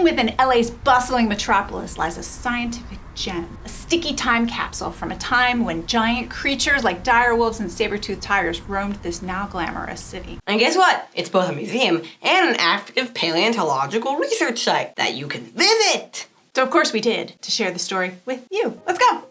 Hidden within LA's bustling metropolis lies a scientific gem, a sticky time capsule from a time when giant creatures like direwolves and saber-toothed tigers roamed this now glamorous city. And guess what? It's both a museum and an active paleontological research site that you can visit! So of course we did, to share the story with you. Let's go!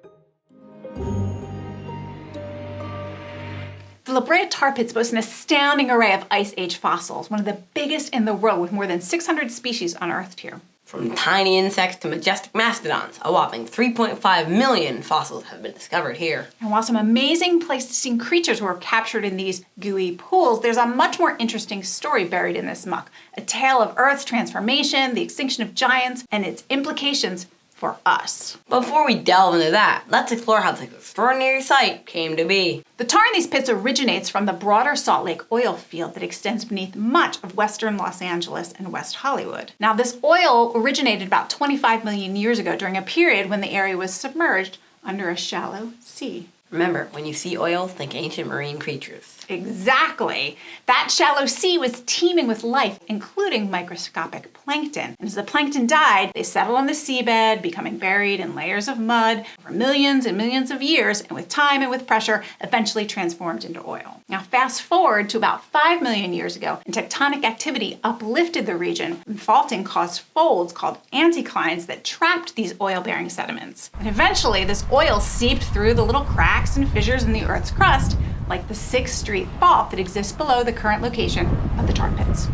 The Brea Tar Pits boast an astounding array of Ice Age fossils, one of the biggest in the world with more than 600 species unearthed here. From tiny insects to majestic mastodons, a whopping 3.5 million fossils have been discovered here. And while some amazing Pleistocene creatures were captured in these gooey pools, there's a much more interesting story buried in this muck. A tale of Earth's transformation, the extinction of giants, and its implications for us. Before we delve into that, let's explore how this extraordinary site came to be. The tar in these pits originates from the broader Salt Lake oil field that extends beneath much of western Los Angeles and West Hollywood. Now, this oil originated about 25 million years ago during a period when the area was submerged under a shallow sea. Remember, when you see oil, think ancient marine creatures. Exactly. That shallow sea was teeming with life, including microscopic plankton. And as the plankton died, they settled on the seabed, becoming buried in layers of mud for millions and millions of years, and with time and with pressure, eventually transformed into oil. Now fast forward to about 5 million years ago, and tectonic activity uplifted the region, and faulting caused folds called anticlines that trapped these oil-bearing sediments. And eventually, this oil seeped through the little cracks and fissures in the Earth's crust, like the 6th Street fault that exists below the current location of the tar pits.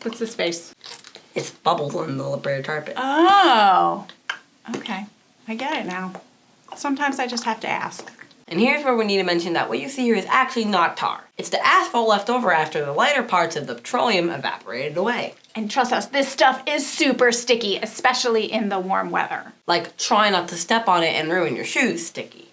What's this face? It's bubbles on the Brea Tar Pit. Oh, okay. I get it now. Sometimes I just have to ask. And here's where we need to mention that what you see here is actually not tar. It's the asphalt left over after the lighter parts of the petroleum evaporated away. And trust us, this stuff is super sticky, especially in the warm weather. Like, try not to step on it and ruin your shoes sticky.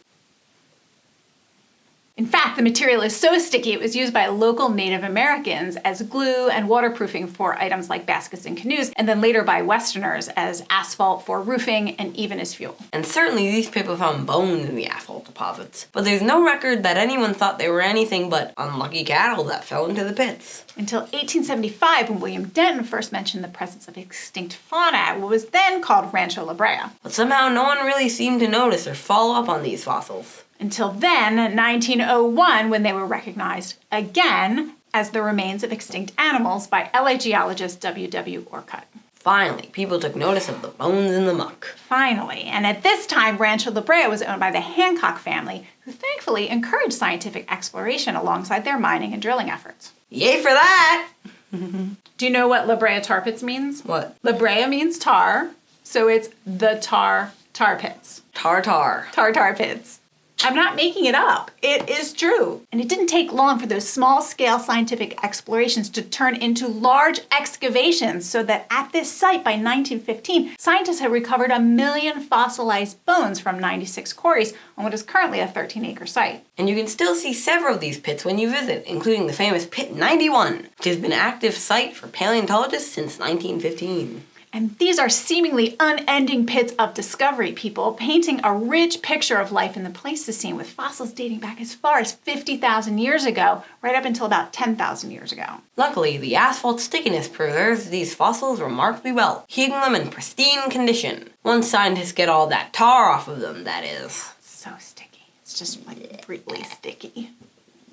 In fact, the material is so sticky it was used by local Native Americans as glue and waterproofing for items like baskets and canoes, and then later by Westerners as asphalt for roofing and even as fuel. And certainly these people found bones in the asphalt deposits, but there's no record that anyone thought they were anything but unlucky cattle that fell into the pits. Until 1875, when William Denton first mentioned the presence of extinct fauna at what was then called Rancho La Brea. But somehow no one really seemed to notice or follow up on these fossils. Until then, 1901, when they were recognized again as the remains of extinct animals by LA geologist W.W. Orcutt. Finally, people took notice of the bones in the muck. Finally, and at this time, Rancho La Brea was owned by the Hancock family, who thankfully encouraged scientific exploration alongside their mining and drilling efforts. Yay for that! Do you know what La Brea Tar Pits means? What? La Brea means tar, so it's the tar pits. Tar. Tar pits. I'm not making it up. It is true. And it didn't take long for those small-scale scientific explorations to turn into large excavations, so that at this site by 1915, scientists had recovered 1 million fossilized bones from 96 quarries on what is currently a 13-acre site. And you can still see several of these pits when you visit, including the famous Pit 91, which has been an active site for paleontologists since 1915. And these are seemingly unending pits of discovery, people, painting a rich picture of life in the Pleistocene with fossils dating back as far as 50,000 years ago, right up until about 10,000 years ago. Luckily, the asphalt stickiness preserves these fossils remarkably well, keeping them in pristine condition. Once scientists get all that tar off of them, that is. It's so sticky. It's just like really sticky.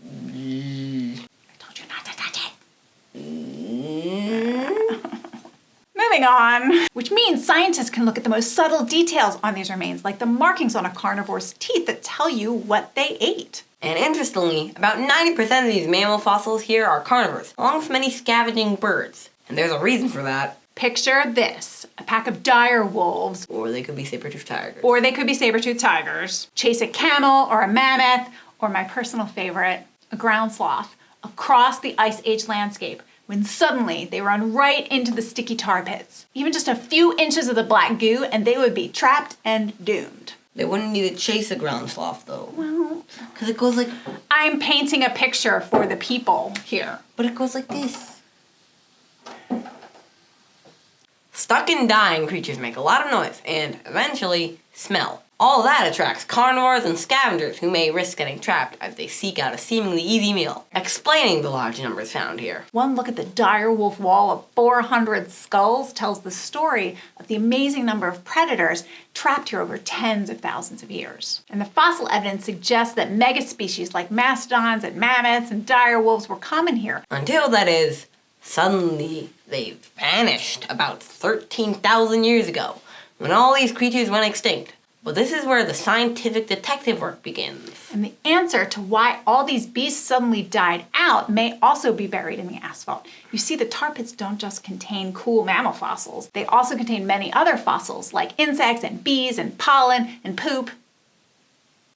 I told you not to touch it. Moving on. Which means scientists can look at the most subtle details on these remains, like the markings on a carnivore's teeth that tell you what they ate. And interestingly, about 90% of these mammal fossils here are carnivores, along with many scavenging birds. And there's a reason for that. Picture this, a pack of dire wolves. Or they could be saber-toothed tigers. Chase a camel or a mammoth, or my personal favorite, a ground sloth, across the Ice Age landscape, when suddenly they run right into the sticky tar pits. Even just a few inches of the black goo and they would be trapped and doomed. They wouldn't need to chase a ground sloth though. Well, because it goes like... I'm painting a picture for the people here. But it goes like this. Stuck and dying creatures make a lot of noise and eventually smell. All that attracts carnivores and scavengers who may risk getting trapped as they seek out a seemingly easy meal, explaining the large numbers found here. One look at the dire wolf wall of 400 skulls tells the story of the amazing number of predators trapped here over tens of thousands of years. And the fossil evidence suggests that megaspecies like mastodons and mammoths and dire wolves were common here. Until, that is, suddenly they vanished about 13,000 years ago, when all these creatures went extinct. But this is where the scientific detective work begins. And the answer to why all these beasts suddenly died out may also be buried in the asphalt. You see, the tar pits don't just contain cool mammal fossils. They also contain many other fossils like insects and bees and pollen and poop.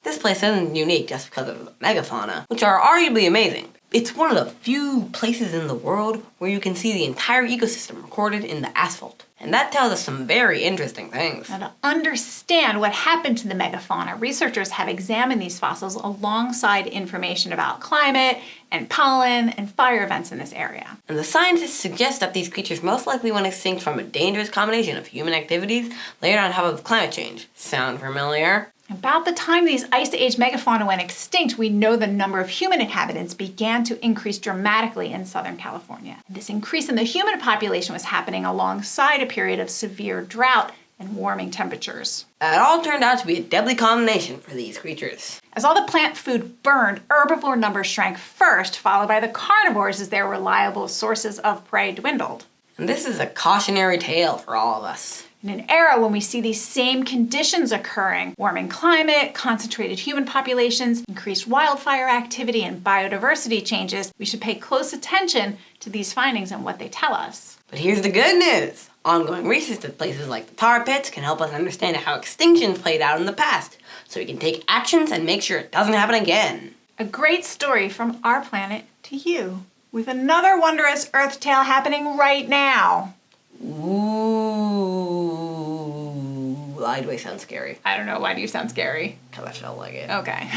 This place isn't unique just because of the megafauna, which are arguably amazing. It's one of the few places in the world where you can see the entire ecosystem recorded in the asphalt. And that tells us some very interesting things. Now, to understand what happened to the megafauna, researchers have examined these fossils alongside information about climate and pollen and fire events in this area. And the scientists suggest that these creatures most likely went extinct from a dangerous combination of human activities layered on top of climate change. Sound familiar? About the time these Ice Age megafauna went extinct, we know the number of human inhabitants began to increase dramatically in Southern California. This increase in the human population was happening alongside a period of severe drought and warming temperatures. It all turned out to be a deadly combination for these creatures. As all the plant food burned, herbivore numbers shrank first, followed by the carnivores as their reliable sources of prey dwindled. And this is a cautionary tale for all of us. In an era when we see these same conditions occurring, warming climate, concentrated human populations, increased wildfire activity, and biodiversity changes, we should pay close attention to these findings and what they tell us. But here's the good news. Ongoing research at places like the tar pits can help us understand how extinctions played out in the past, so we can take actions and make sure it doesn't happen again. A great story from our planet to you, with another wondrous Earth tale happening right now. Ooh. Why do I sound scary? I don't know, why do you sound scary? Because I felt like it. Okay.